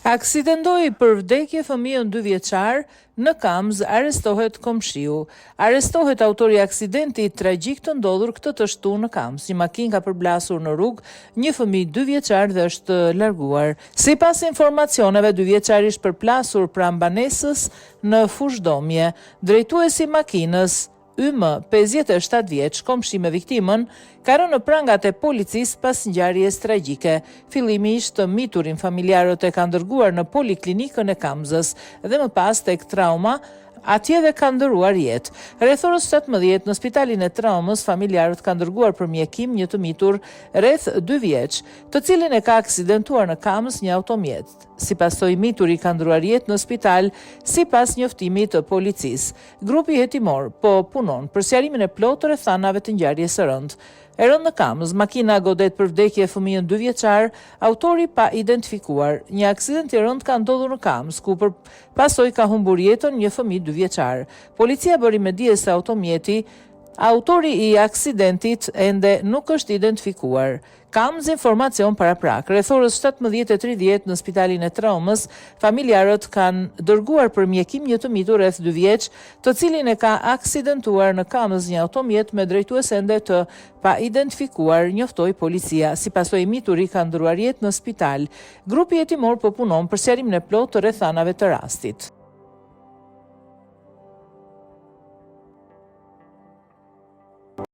Aksidentoi për vdekje fëmijën 2 vjeçar në Kamz, arestohet komshiu. Arestohet autori i aksidentit tragjik të ndodhur këtë të shtunë në Kamz. Një makinë ka përblasur në rrugë, një fëmijë 2 vjeçar dhe është larguar. Sipas informacioneve, 2 vjeçari është përplasur pranë banesës në fushëdomje. Drejtuesi i makinës YM, 57 vjeç, komshi me viktimën, ka rënë në prangat e policisë pas ngjarjes tragjike. Fillimisht të miturin familjarët e kanë dërguar në poliklinikën e Kamzës dhe më pas tek trauma, atje dhe ka ndëruar jetë. Rreth orës 17 në spitalin e traumës, familjarët kanë dërguar për mjekim një të mitur rreth 2 vjeç, të cilin e ka aksidentuar në Kamz një automjet. Sipas së mituri ka ndëruar jetë në spital, sipas njoftimit të policisë. Grupi hetimor po punon për sqarimin e plotë rreth thanave të ngjarjes së rëndë. E rënë në Kamz, makina godet për vdekje fëmijën 2 vjeçar, autori pa identifikuar. Një aksident i rëndë ka ndodhur në Kamz, ku pasoj ka humbur jetën një fëmijë 2 vjeçar. Policia bëri me dije se autori i aksidentit ende nuk është identifikuar. Kamz informacion paraprak. Rreth orës 17:30 në spitalin e traumës, familjarët kanë dërguar për mjekim një të mitur rreth 2 vjeç, të cilin e ka aksidentuar në Kamz një automjet me drejtues ende të pa identifikuar, njoftoi policia. Sipas së mituri ka ndëruar jetë në spital. Grupi hetimor po punon për sqarimin e plotë të rrethanave të rastit.